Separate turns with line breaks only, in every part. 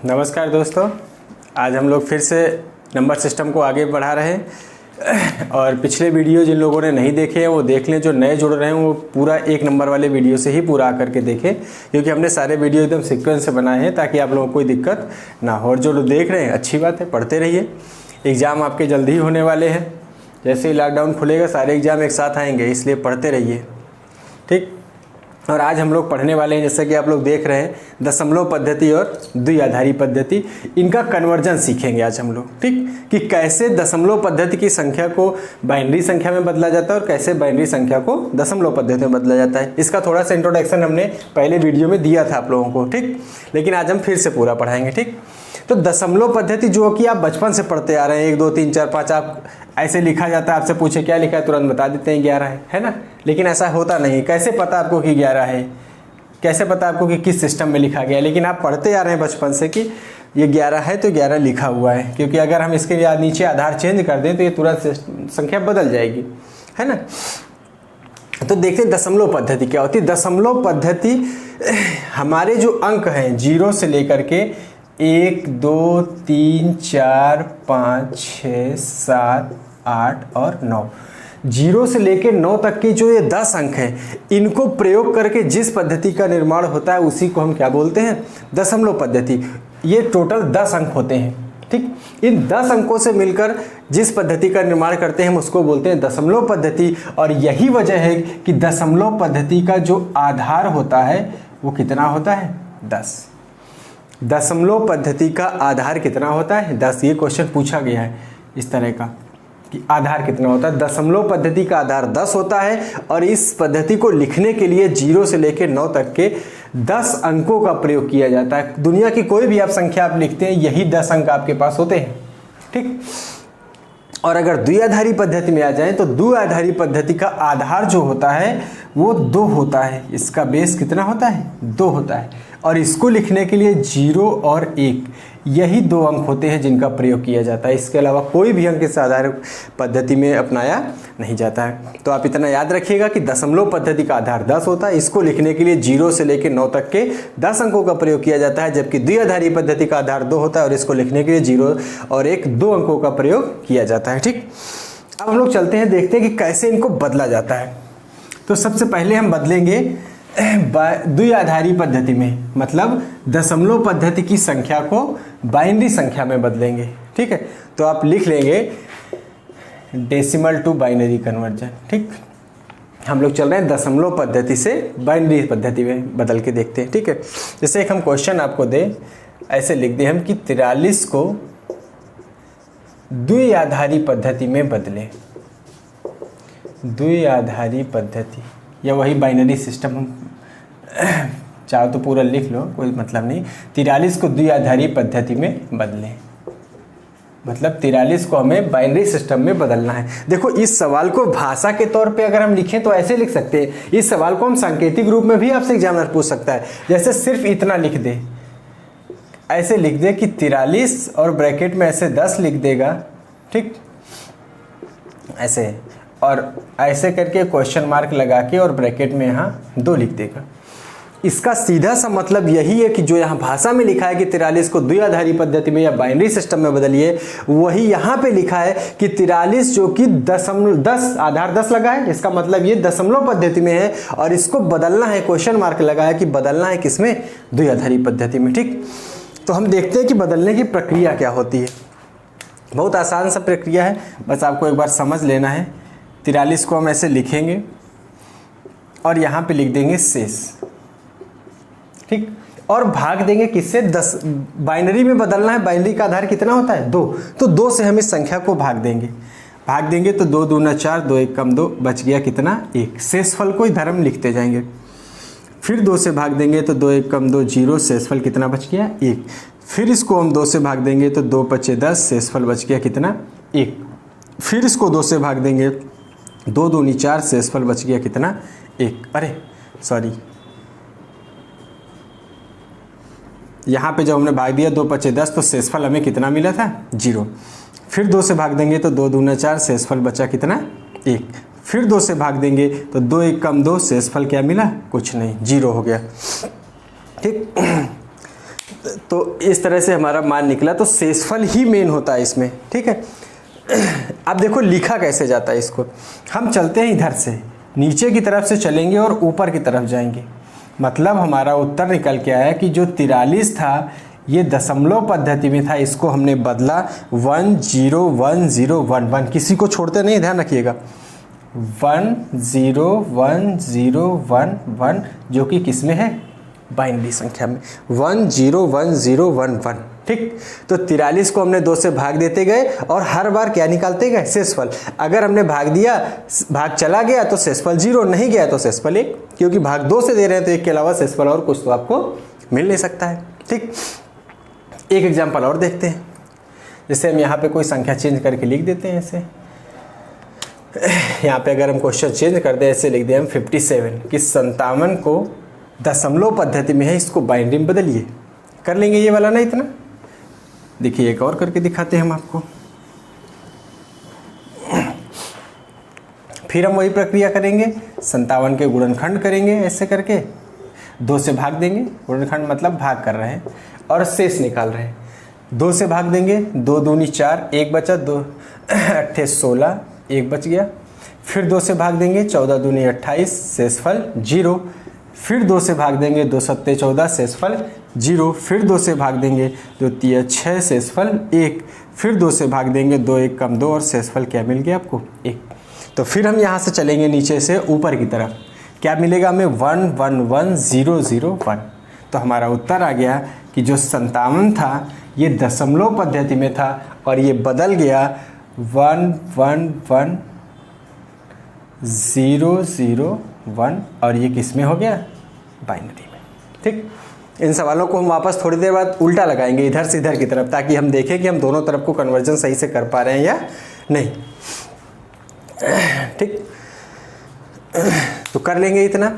नमस्कार दोस्तों, आज हम लोग फिर से नंबर सिस्टम को आगे बढ़ा रहे हैं और पिछले वीडियो जिन लोगों ने नहीं देखे हैं वो देख लें। जो नए जुड़ रहे हैं वो पूरा 1 नंबर वाले वीडियो से ही पूरा आकर के देखें, क्योंकि हमने सारे वीडियो एकदम सीक्वेंस से बनाए हैं ताकि आप लोगों को कोई दिक्कत ना हो। और जो लोग देख रहे हैं अच्छी बात है, पढ़ते रहिए। एग्ज़ाम आपके जल्दी ही होने वाले हैं। जैसे ही लॉकडाउन खुलेगा सारे एग्ज़ाम एक साथ आएंगे, इसलिए पढ़ते रहिए, ठीक। और आज हम लोग पढ़ने वाले हैं, जैसा कि आप लोग देख रहे हैं, दशमलव पद्धति और द्विआधारी पद्धति, इनका कन्वर्जन सीखेंगे आज हम लोग, ठीक। कि कैसे दशमलव पद्धति की संख्या को बाइनरी संख्या में बदला जाता है और कैसे बाइनरी संख्या को दशमलव पद्धति में बदला जाता है। इसका थोड़ा सा इंट्रोडक्शन हमने पहले वीडियो में दिया था आप लोगों को, ठीक। लेकिन आज हम फिर से पूरा पढ़ाएंगे, ठीक। तो दशमलव पद्धति जो कि आप बचपन से पढ़ते आ रहे हैं, 1 2 3 4 5, आप ऐसे लिखा जाता है, आपसे पूछे क्या लिखा है तुरंत बता देते हैं 11 है ना। लेकिन ऐसा होता नहीं। कैसे पता आपको कि 11 है, कैसे पता आपको कि किस सिस्टम में लिखा गया। लेकिन आप पढ़ते आ रहे हैं बचपन से कि ये 11 है तो 11 लिखा हुआ है, क्योंकि अगर हम इसके नीचे आधार चेंज कर दें तो ये तुरंत संख्या बदल जाएगी, है ना। तो देखते हैं दशमलव पद्धति क्या होती है। दशमलव पद्धति हमारे जो अंक हैं 0 से लेकर के 1 2 3 4 5 6 7 8 और 9, 0 से लेकर 9 तक की जो ये 10 अंक हैं, इनको प्रयोग करके जिस पद्धति का निर्माण होता है उसी को हम क्या बोलते हैं, दशमलव पद्धति। ये टोटल 10 अंक होते हैं, ठीक। इन 10 अंकों से मिलकर जिस पद्धति का निर्माण करते हैं हम उसको बोलते हैं दशमलव पद्धति। और यही वजह है कि दशमलव पद्धति का जो आधार होता है वो कितना होता है, 10। दशमलव पद्धति का आधार कितना होता है, 10। ये क्वेश्चन पूछा गया है इस तरह का कि आधार कितना होता है। दशमलव पद्धति का आधार 10 होता है और इस पद्धति को लिखने के लिए 0 से लेकर 9 तक के 10 अंकों का प्रयोग किया जाता है। दुनिया की कोई भी आप संख्या आप लिखते हैं, यही 10 अंक आपके पास होते हैं, ठीक। और अगर द्विआधारी पद्धति में आ जाएं तो द्विआधारी पद्धति का आधार जो होता है वो 2 होता है। इसका बेस कितना होता है, 2 होता है। और इसको लिखने के लिए 0 और 1 यही 2 अंक होते हैं जिनका प्रयोग किया जाता है। इसके अलावा कोई भी अंक इस आधार पद्धति में अपनाया नहीं जाता है। तो आप इतना याद रखिएगा कि दशमलव पद्धति का आधार 10 होता है। इसको लिखने के लिए 0 से लेकर 9 तक के 10 अंकों का प्रयोग किया जाता है, जबकि द्विआधारी पद्धति का आधार 2 होता है और इसको लिखने के लिए 0 और 1 2 अंकों का प्रयोग किया जाता है, ठीक। अब हम लोग चलते हैं, देखते हैं कि कैसे इनको बदला जाता है। तो सबसे पहले हम बदलेंगे द्विआधारी पद्धति में, मतलब दशमलव पद्धति की संख्या को बाइनरी संख्या में बदलेंगे, ठीक है। तो आप लिख लेंगे डेसिमल टू बाइनरी कन्वर्जन, ठीक। हम लोग चल रहे हैं दशमलव पद्धति से बाइनरी पद्धति में बदल के देखते हैं, ठीक है। जैसे एक हम क्वेश्चन आपको दें, ऐसे लिख दें हम कि 43 को द्विआधारी पद्धति में बदलें। द्विआधारी पद्धति या वही बाइनरी सिस्टम, हम चाहो तो पूरा लिख लो, कोई मतलब नहीं। 43 को द्विआधारी पद्धति में बदलें, मतलब 43 को हमें बाइनरी सिस्टम में बदलना है। देखो, इस सवाल को भाषा के तौर पे अगर हम लिखें तो ऐसे लिख सकते हैं। इस सवाल को हम सांकेतिक रूप में भी आपसे एग्जामिनर पूछ सकता है। जैसे सिर्फ इतना लिख दे, ऐसे लिख दे कि 43 और ब्रैकेट में ऐसे 10 लिख देगा, ठीक, ऐसे, और ऐसे करके क्वेश्चन मार्क लगा के और ब्रैकेट में यहाँ 2 लिख देगा। इसका सीधा सा मतलब यही है कि जो यहाँ भाषा में लिखा है कि 43 को द्विआधारी पद्धति में या बाइनरी सिस्टम में बदलिए, वही यहाँ पे लिखा है कि 43 जो कि 10 आधार 10 लगा है, इसका मतलब ये दशमलव पद्धति में है और इसको बदलना है, क्वेश्चन मार्क लगाया कि बदलना है किसमें, द्विआधारी पद्धति में, ठीक। तो हम देखते हैं कि बदलने की प्रक्रिया क्या होती है। बहुत आसान सा प्रक्रिया है, बस आपको एक बार समझ लेना है। 43 को हम ऐसे लिखेंगे और यहाँ पे लिख देंगे शेष, ठीक, और भाग देंगे किससे, 10। बाइनरी में बदलना है, बाइनरी का आधार कितना होता है, 2। तो 2 से हम इस संख्या को भाग देंगे तो 2 दूना 4, 2 1 कम 2, बच गया कितना, 1। शेषफल को इधर हम लिखते जाएंगे। फिर 2 से भाग देंगे तो 2 1 कम 2 0, शेषफल कितना बच गया, 1। फिर इसको हम 2 से भाग देंगे तो 2 5 10, शेषफल बच गया कितना, 1। फिर इसको 2 से भाग देंगे, 2 दूनी 4, शेषफल बच गया कितना, 1। अरे सॉरी, यहाँ पे जब हमने भाग दिया 2 5 10 तो शेषफल हमें कितना मिला था, 0। फिर 2 से भाग देंगे तो 2 दूना 4, शेषफल बचा कितना, 1। फिर 2 से भाग देंगे तो 2 1 कम 2, शेषफल क्या मिला, कुछ नहीं, 0 हो गया। ठीक। तो इस तरह से हमारा मान निकला। तो शेषफल ही मेन होता है इसमें, ठीक है। अब देखो लिखा कैसे जाता है इसको। हम चलते हैं इधर से, नीचे की तरफ से चलेंगे और ऊपर की तरफ जाएंगे। मतलब हमारा उत्तर निकल के आया कि जो 43 था ये दशमलव पद्धति में था, इसको हमने बदला 101011। किसी को छोड़ते नहीं, ध्यान रखिएगा। 101011 जो कि किस में है, बाइनरी संख्या में 101011, ठीक। तो 43 को हमने 2 से भाग देते गए और हर बार क्या निकालते गए, शेषफल। अगर हमने भाग दिया, भाग चला गया तो शेषफल 0, नहीं गया तो शेषफल 1, क्योंकि भाग 2 से दे रहे हैं तो 1 के अलावा शेषफल और कुछ तो आपको मिल नहीं सकता है, ठीक। एक एग्जाम्पल और देखते हैं। जैसे हम यहाँ पे कोई संख्या चेंज करके लिख देते हैं ऐसे। यहाँ पे अगर हम क्वेश्चन चेंज कर दें, ऐसे लिख दें हम 57 कि 57 को दशमलव पद्धति में है, इसको बाइनरी में बदलिए। कर लेंगे ये वाला ना इतना। देखिए एक और करके दिखाते हैं हम आपको। फिर हम वही प्रक्रिया करेंगे, 57 के गुणनखंड करेंगे ऐसे करके, 2 से भाग देंगे। गुणनखंड मतलब भाग कर रहे हैं और शेष निकाल रहे हैं। 2 से भाग देंगे, 2 दूनी 4, 1 बचा, 2 8 16, 1 बच गया। फिर 2 से भाग देंगे, 14 दूनी 28, शेषफल 0। फिर 2 से भाग देंगे, 2 सत्ते 14, शेषफल 0। फिर 2 से भाग देंगे, 2 तिया 6, शेषफल 1। फिर 2 से भाग देंगे, 2 1 कम 2 और शेषफल क्या मिल गया आपको, 1। तो फिर हम यहाँ से चलेंगे नीचे से ऊपर की तरफ, क्या मिलेगा हमें, 111001। तो हमारा उत्तर आ गया कि जो 57 था ये दशमलव पद्धति में था और ये बदल गया 111001 और ये किस में हो गया, बाइनरी में, ठीक। इन सवालों को हम वापस थोड़ी देर बाद उल्टा लगाएंगे इधर से इधर की तरफ, ताकि हम देखें कि हम दोनों तरफ को कन्वर्जन सही से कर पा रहे हैं या नहीं, ठीक। तो कर लेंगे इतना।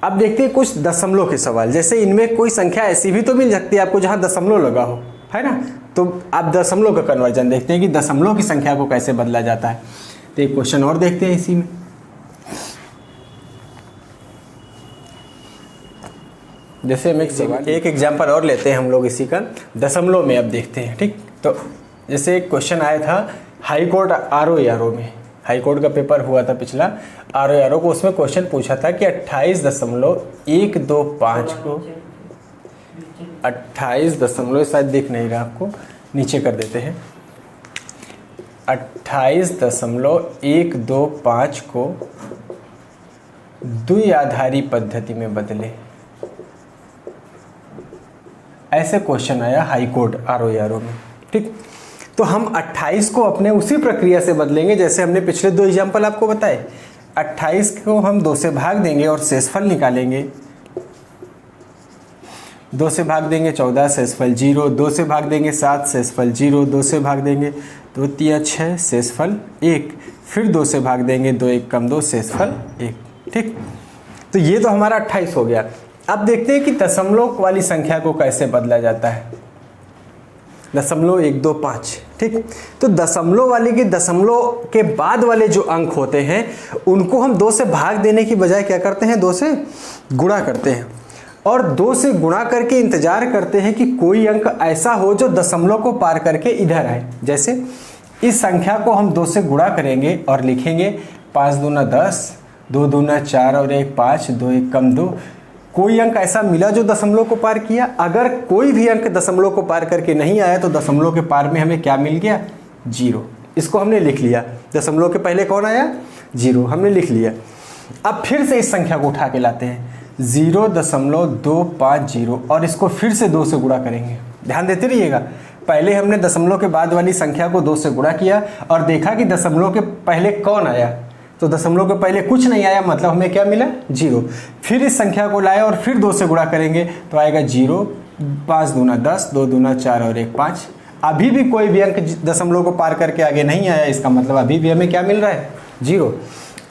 अब देखते हैं कुछ दशमलव के सवाल। जैसे इनमें कोई संख्या ऐसी भी तो मिल सकती है आपको जहां दशमलव लगा हो, है ना। तो आप दशमलव का कन्वर्जन देखते हैं कि दशमलव की संख्या को कैसे बदला जाता है। तो एक क्वेश्चन और देखते हैं इसी में। जैसे हम एक एग्जाम्पल और लेते हैं हम लोग इसी का, दशमलव में। अब देखते हैं, ठीक। तो जैसे एक क्वेश्चन आया था हाई कोर्ट RO में, हाई कोर्ट का पेपर हुआ था पिछला RO को, उसमें क्वेश्चन पूछा था कि 28.125 को 28 शायद दिख नहीं रहा आपको, नीचे कर देते हैं। 28.125 को द्विआधारी पद्धति में बदले, ऐसे क्वेश्चन आया हाई कोर्ट RO में, ठीक। तो हम 28 को अपने उसी प्रक्रिया से बदलेंगे जैसे हमने पिछले 2 एग्जाम्पल आपको बताए। 28 को हम 2 से भाग देंगे और शेषफल निकालेंगे। 2 से भाग देंगे 14, शेषफल 0। 2 से भाग देंगे 7, शेषफल 0। 2 से भाग देंगे 2 तिया 6, शेषफल 1। फिर 2 से भाग देंगे, 2 1 कम 2, शेषफल 1, ठीक। तो ये तो हमारा 28 हो गया। अब देखते हैं कि दशमलव वाली संख्या को कैसे बदला जाता है। 0.125, ठीक। तो दशमलव वाले के दशमलव के बाद वाले जो अंक होते हैं उनको हम 2 से भाग देने की बजाय क्या करते हैं, 2 से गुणा करते हैं। और 2 से गुणा करके इंतजार करते हैं कि कोई अंक ऐसा हो जो दशमलव को पार करके इधर आए। जैसे इस संख्या को हम 2 से गुणा करेंगे और लिखेंगे 5 दूना 10, 2 दूना 4 और 1 5, 2 1 कम 2। कोई अंक ऐसा मिला जो दशमलव को पार किया। अगर कोई भी अंक दशमलव को पार करके नहीं आया तो दशमलव के पार में हमें क्या मिल गया, 0। इसको हमने लिख लिया। दशमलव के पहले कौन आया, 0, हमने लिख लिया। अब फिर से इस संख्या को उठा के लाते हैं 0.250 और इसको फिर से 2 से गुणा करेंगे। ध्यान देते रहिएगा, पहले हमने दशमलव के बाद वाली संख्या को 2 से गुणा किया और देखा कि दशमलव के पहले कौन आया, तो दशमलव के पहले कुछ नहीं आया, मतलब हमें क्या मिला, 0। फिर इस संख्या को लाए और फिर 2 से गुणा करेंगे तो आएगा 0। 5 दूना 10, 2 दूना 4 और 1 5। अभी भी कोई भी अंक दशमलव को पार करके आगे नहीं आया, इसका मतलब अभी भी हमें क्या मिल रहा है, 0।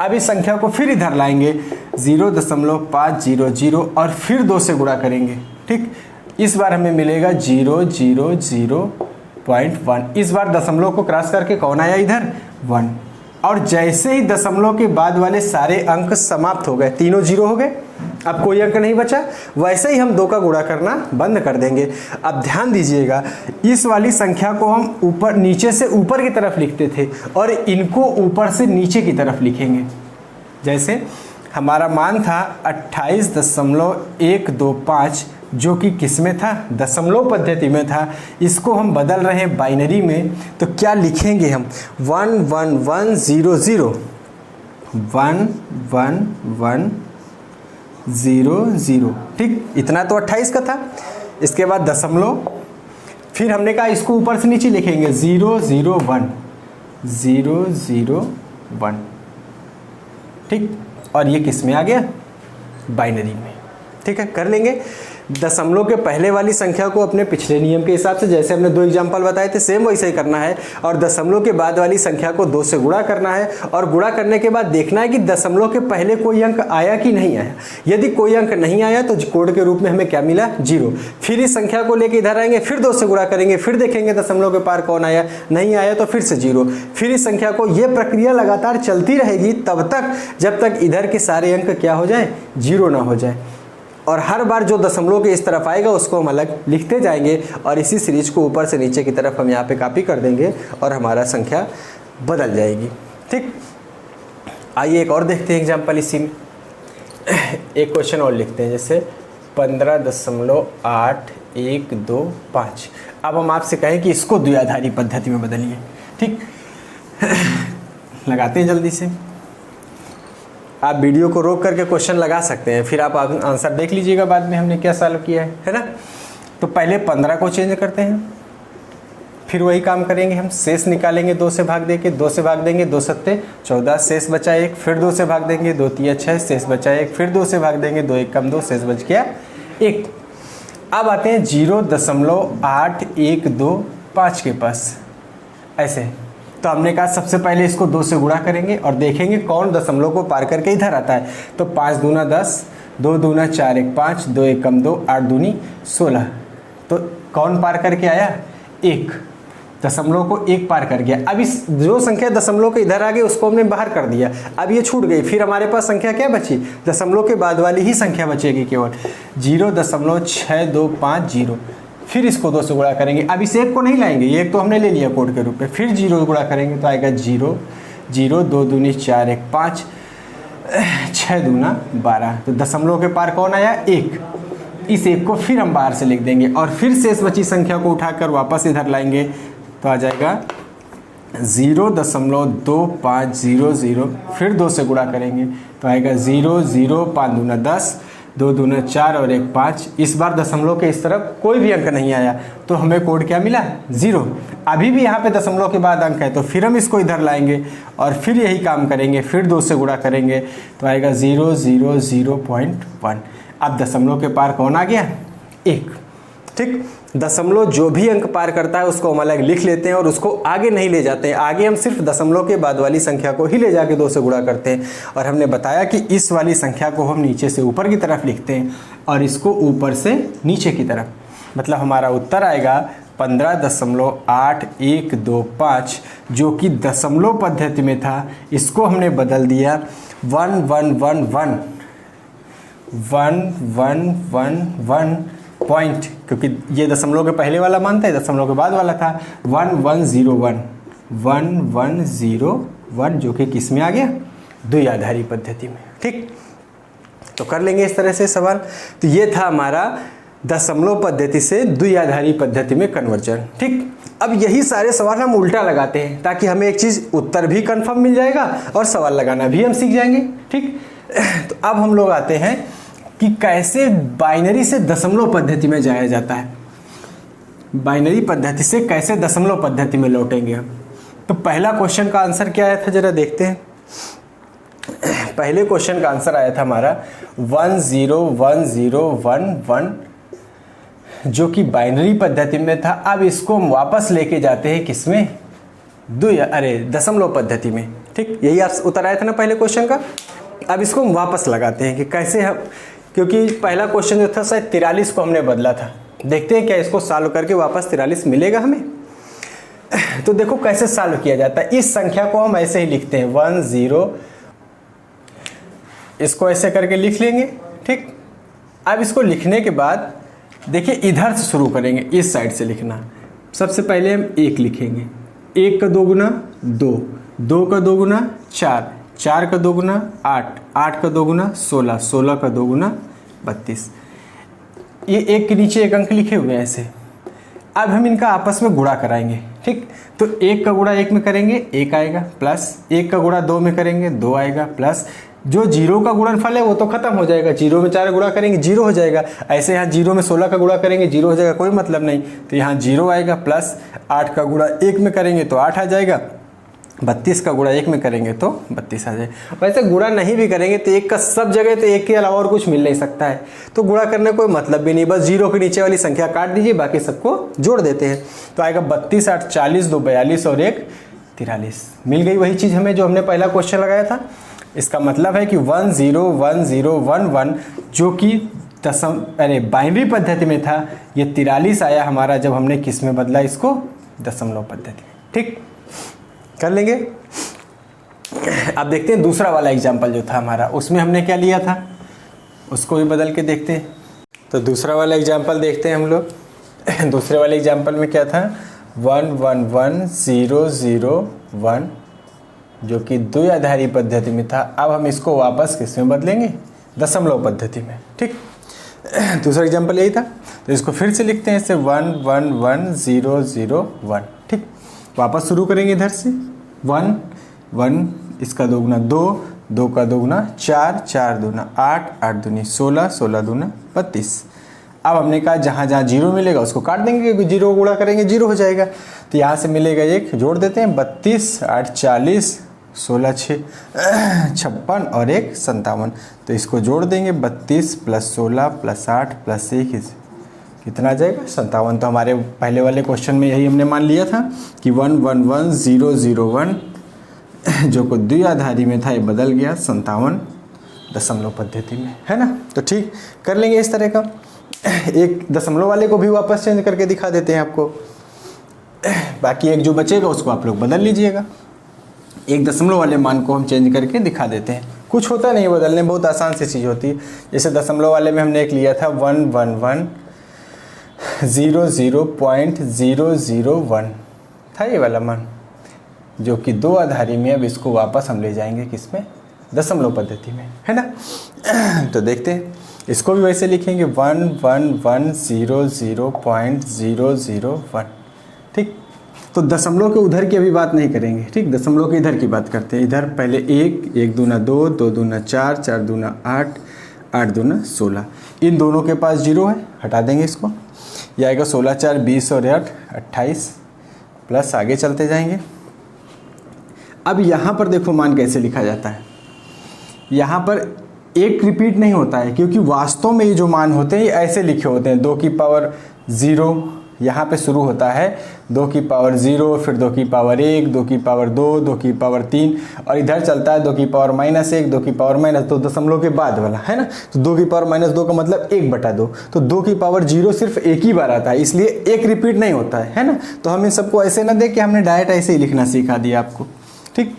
अब इस संख्या को फिर इधर लाएंगे 0.500 और फिर 2 से गुणा करेंगे, ठीक। इस बार हमें मिलेगा 0.1। इस बार दशमलव को क्रॉस करके कौन आया इधर, 1। और जैसे ही दशमलव के बाद वाले सारे अंक समाप्त हो गए, तीनों 0 हो गए। अब कोई अंक नहीं बचा, वैसे ही हम 2 का गुणा करना बंद कर देंगे। अब ध्यान दीजिएगा, इस वाली संख्या को हम ऊपर नीचे से ऊपर की तरफ लिखते थे और इनको ऊपर से नीचे की तरफ लिखेंगे। जैसे हमारा मान था 28.125 जो कि किस में था, दशमलव पद्धति में था। इसको हम बदल रहे हैं बाइनरी में, तो क्या लिखेंगे हम 11100 11100, ठीक। इतना तो 28 का था। इसके बाद दशमलव, फिर हमने कहा इसको ऊपर से नीचे लिखेंगे 001 ठीक। और ये किस में आ गया, बाइनरी में, ठीक है। कर लेंगे। दशमलव के पहले वाली संख्या को अपने पिछले नियम के हिसाब से, जैसे हमने 2 एग्जाम्पल बताए थे, सेम वैसे ही करना है। और दशमलव के बाद वाली संख्या को 2 से गुणा करना है और गुणा करने के बाद देखना है कि दशमलव के पहले कोई अंक आया कि नहीं आया। यदि कोई अंक नहीं आया तो कोड के रूप में हमें क्या मिला, 0। फिर इस संख्या को लेकर इधर आएंगे, फिर 2 से गुणा करेंगे, फिर देखेंगे दशमलव के पार कौन आया, नहीं आया तो फिर से 0। फिर इस संख्या को, ये प्रक्रिया लगातार चलती रहेगी तब तक जब तक इधर के सारे अंक क्या हो जाए, 0 ना हो जाए। और हर बार जो दशमलव के इस तरफ आएगा उसको हम अलग लिखते जाएंगे और इसी सीरीज को ऊपर से नीचे की तरफ हम यहाँ पे कॉपी कर देंगे और हमारा संख्या बदल जाएगी, ठीक। आइए एक और देखते हैं एग्जाम्पल इसी में। एक क्वेश्चन और लिखते हैं, जैसे 15.8125। अब हम आपसे कहें कि इसको द्विआधारी पद्धति में बदलिए, ठीक। लगाते हैं जल्दी से। आप वीडियो को रोक करके क्वेश्चन लगा सकते हैं, फिर आप आंसर देख लीजिएगा बाद में हमने क्या सॉल्व किया है ना। तो पहले 15 को चेंज करते हैं, फिर वही काम करेंगे हम। शेष निकालेंगे 2 से भाग देके, 2 से भाग देंगे, 2 सत्ते 14, शेष बचा 1, फिर 2 से भाग देंगे, 2 तिया 6, शेष बचा 1, फिर 2 से भाग देंगे, 2 1 कम 2, शेष बच गया 1। अब आते हैं 0.8125 के पास, ऐसे। तो हमने कहा सबसे पहले इसको 2 से गुणा करेंगे और देखेंगे कौन दशमलव को पार करके इधर आता है। तो 5 दूना 10, 2 दूना 4 1 5, 2 1 कम 2, 8 दूनी 16। तो कौन पार करके आया, 1। दशमलव को 1 पार कर गया। अब इस जो संख्या दशमलव के इधर आ गई उसको हमने बाहर कर दिया, अब ये छूट गई। फिर हमारे पास संख्या क्या बची, दशमलव के बाद वाली ही संख्या बचेगी केवल, 0.6250। फिर इसको 2 से गुणा करेंगे। अब इस 1 को नहीं लाएंगे, ये 1 तो हमने ले लिया कोड के रूप में। फिर 0 गुणा करेंगे तो आएगा 0 0, 2 दूनी 4 1 5, 6 दूना 12। तो दशमलव के पार कौन आया, 1। इस 1 को फिर हम बाहर से लिख देंगे और फिर शेष बची संख्या को उठाकर वापस इधर लाएंगे तो आ जाएगा 0.2500। फिर 2 से गुणा करेंगे तो आएगा 0 0, 5 दूना 10, 2 दूना 4 और 1 5। इस बार दशमलव के इस तरफ कोई भी अंक नहीं आया तो हमें कोड क्या मिला, 0। अभी भी यहाँ पे दशमलव के बाद अंक है तो फिर हम इसको इधर लाएंगे और फिर यही काम करेंगे, फिर 2 से गुणा करेंगे तो आएगा 0.1। अब दशमलव के पार कौन आ गया, 1, ठीक। दशमलव जो भी अंक पार करता है उसको हम अलग लिख लेते हैं और उसको आगे नहीं ले जाते हैं। आगे हम सिर्फ दशमलव के बाद वाली संख्या को ही ले जाके 2 से गुणा करते हैं। और हमने बताया कि इस वाली संख्या को हम नीचे से ऊपर की तरफ लिखते हैं और इसको ऊपर से नीचे की तरफ। मतलब हमारा उत्तर आएगा 15.8125 जो कि दशमलव पद्धति में था, इसको हमने बदल दिया 1111 पॉइंट, क्योंकि ये दशमलव के पहले वाला मान था, दशमलव के बाद वाला था 1101 जो कि किस में आ गया, द्विआधारी पद्धति में, ठीक। तो कर लेंगे इस तरह से सवाल। तो ये था हमारा दशमलव पद्धति से द्विआधारी पद्धति में कन्वर्जन, ठीक। अब यही सारे सवाल हम उल्टा लगाते हैं ताकि हमें एक चीज़ उत्तर भी कंफर्म मिल जाएगा और सवाल लगाना भी हम सीख जाएंगे, ठीक। तो अब हम लोग आते हैं कि कैसे बाइनरी से दशमलव पद्धति में जाया जाता है। बाइनरी पद्धति से कैसे दशमलव पद्धति में लौटेंगे हम। तो पहला क्वेश्चन का आंसर क्या आया था जरा देखते हैं। पहले क्वेश्चन का आंसर आया था हमारा 101011 जो कि बाइनरी पद्धति में था। अब इसको हम वापस लेके जाते हैं किसमें, दशमलव पद्धति में, ठीक। यही आप उत्तर आया था ना पहले क्वेश्चन का। अब इसको हम वापस लगाते हैं कि कैसे हम, क्योंकि पहला क्वेश्चन जो था शायद 43 को हमने बदला था। देखते हैं क्या इसको सॉल्व करके वापस 43 मिलेगा हमें। तो देखो कैसे सॉल्व किया जाता है। इस संख्या को हम ऐसे ही लिखते हैं 10, इसको ऐसे करके लिख लेंगे, ठीक। अब इसको लिखने के बाद देखिए इधर से शुरू करेंगे, इस साइड से लिखना। सबसे पहले हम 1 लिखेंगे, 1 का 2 गुना 2, 2 का 2 गुना 4, 4 का 2 गुना 8, 8 का 2 गुना 16, 16 का 2 गुना 32। ये एक के नीचे एक अंक लिखे हुए हैं ऐसे। अब हम इनका आपस में गुणा कराएंगे, ठीक। तो 1 का गुणा 1 में करेंगे 1 आएगा, प्लस 1 का गुणा 2 में करेंगे 2 आएगा, प्लस जो 0 का गुणनफल है वो तो खत्म हो जाएगा, 0 में 4 गुणा करेंगे 0 हो जाएगा। ऐसे यहाँ 0 में 16 का गुणा करेंगे 0 हो जाएगा, कोई मतलब नहीं, तो यहाँ 0 आएगा। प्लस 8 का गुणा 1 में करेंगे तो 8 आ जाएगा, 32 का गुणा 1 में करेंगे तो 32 आ जाएगा। वैसे गुणा नहीं भी करेंगे तो 1 का सब जगह तो 1 के अलावा और कुछ मिल नहीं सकता है, तो गुणा करने कोई मतलब भी नहीं, बस 0 के नीचे वाली संख्या काट दीजिए, बाकी सबको जोड़ देते हैं। तो आएगा 32 8 40, 2 42 और 1 43। मिल गई वही चीज़ हमें जो हमने पहला क्वेश्चन लगाया था। इसका मतलब है कि 1 0 1 0 1 1 जो कि बाइनरी पद्धति में था, ये 43 आया हमारा जब हमने किस में बदला इसको, दशमलव पद्धति में। ठीक, कर लेंगे। अब देखते हैं दूसरा वाला एग्जाम्पल जो था हमारा, उसमें हमने क्या लिया था, उसको भी बदल के देखते हैं। तो दूसरा वाला एग्जाम्पल देखते हैं हम लोग। दूसरे वाले एग्जाम्पल में क्या था, 1 1 1 0 0 1 जो कि द्विआधारी पद्धति में था। अब हम इसको वापस किस में बदलेंगे, दशमलव पद्धति में। ठीक, दूसरा एग्जाम्पल यही था, तो इसको फिर से लिखते हैं, इससे 1 1 1 0 0 1। ठीक, वापस शुरू करेंगे इधर से, 1 1 इसका 2 गुना 2, 2 का 2 गुना 4, 4 दूना 8, 8 दूनी 16, 16 दूना 32। अब हमने कहा जहाँ जहाँ 0 मिलेगा उसको काट देंगे, क्योंकि 0 गुणा करेंगे 0 हो जाएगा। तो यहाँ से मिलेगा 1, जोड़ देते हैं, 32 8 40, 16 6 56 और 1 57। तो इसको जोड़ देंगे, 32 प्लस 16 प्लस 8 प्लस 1 कितना आ जाएगा, 57। तो हमारे पहले वाले क्वेश्चन में यही हमने मान लिया था कि 1 1 1 0 0 1 जो को द्विआधारी में था ये बदल गया 57 दशमलव पद्धति में, है ना। तो ठीक, कर लेंगे इस तरह का। एक दशमलव वाले को भी वापस चेंज करके दिखा देते हैं आपको, बाकी एक जो बचेगा उसको आप लोग बदल लीजिएगा। एक दशमलव वाले मान को हम चेंज करके दिखा देते हैं, कुछ होता नहीं बदलने, बहुत आसान सी चीज़ होती है। जैसे दशमलव वाले में हमने एक लिया था 1 1 1 0 0.001 था ये वाला मान, जो कि दो आधारी में। अब इसको वापस हम ले जाएंगे किस में, दशमलव पद्धति में, है ना। तो देखते हैं, इसको भी वैसे लिखेंगे 1 1 1 0 0.001। ठीक, तो दशमलव के उधर की अभी बात नहीं करेंगे, ठीक, दशमलव के इधर की बात करते हैं। इधर पहले 1 1 दूना 2 2 दूना 4 4 दूना 8 8 दूना 16, इन दोनों के पास 0 है, हटा देंगे इसको। यह आएगा 16 4 20 और 8 28, प्लस आगे चलते जाएंगे। अब यहाँ पर देखो मान कैसे लिखा जाता है, यहाँ पर एक रिपीट नहीं होता है, क्योंकि वास्तव में ये जो मान होते हैं ये ऐसे लिखे होते हैं, 2 की पावर 0 यहाँ पे शुरू होता है, 2 की पावर 0, फिर 2 की पावर 1, 2 की पावर 2, 2 की पावर 3 और इधर चलता है 2 की पावर -1, 2 की पावर -2, दशमलव के बाद वाला, है ना। तो 2 की पावर -2 का मतलब 1/2, तो 2 की पावर 0 सिर्फ एक ही बार आता है, इसलिए एक रिपीट नहीं होता है ना। तो हम इन सबको ऐसे ना देख के हमने डायरेक्ट ऐसे ही लिखना सिखा दिया आपको। ठीक,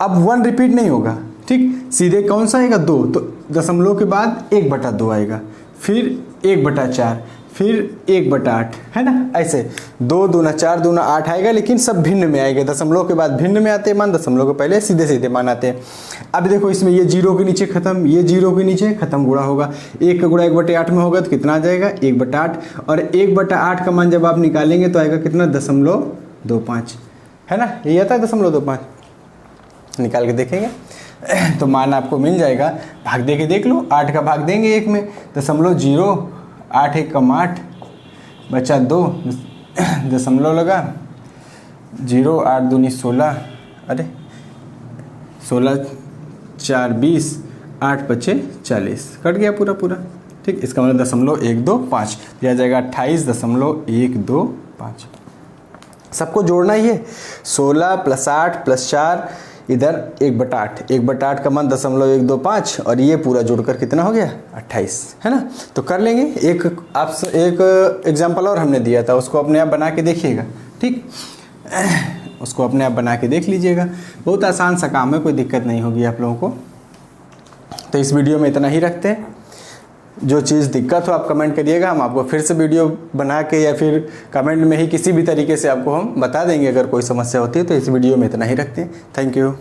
अब 1 रिपीट नहीं होगा, ठीक, सीधे कौन सा आएगा 2, तो दशमलव के बाद 1/2 आएगा, फिर 1/4, फिर 1/8, है ना। ऐसे 2 दूना 4 दूना 8 आएगा, लेकिन सब भिन्न में आएगा, दशमलव के बाद भिन्न में आते हैं मान, दशमलव के पहले सीधे सीधे मान आते हैं। अब देखो इसमें ये 0 के नीचे खत्म, ये 0 के नीचे खत्म, गुणा होगा, 1 का गुणा 1/8 में होगा तो कितना आ जाएगा 1/8, और 1/8 का मान जब आप निकालेंगे तो आएगा कितना 0.25, है ना, यही आता है 0.25। निकाल के देखेंगे तो मान आपको मिल जाएगा, भाग दे के देख लो, 8 का भाग देंगे 1 में, 0.0 8 1 कम 8 बचा 2, दशमलव लगा 0 8 दूनी 16, अरे 16 4 20 8 बचे 40, कट गया पूरा पूरा। ठीक, इसका मतलब 0.125 दिया जाएगा, 28.125। सबको जोड़ना ही है, 16 + 8 + 4 इधर 1/8, 1/8 का मान 0.125 और ये पूरा जोड़कर कितना हो गया 28, है ना। तो कर लेंगे। एक एग्जाम्पल और हमने दिया था, उसको अपने आप बना के देखिएगा, ठीक, उसको अपने आप बना के देख लीजिएगा, बहुत आसान सा काम है, कोई दिक्कत नहीं होगी आप लोगों को। तो इस वीडियो में इतना ही रखते हैं, जो चीज़ दिक्कत हो आप कमेंट करिएगा, हम आपको फिर से वीडियो बना के या फिर कमेंट में ही किसी भी तरीके से आपको हम बता देंगे। अगर कोई समस्या होती है तो इस वीडियो में इतना ही रखते हैं। Thank you.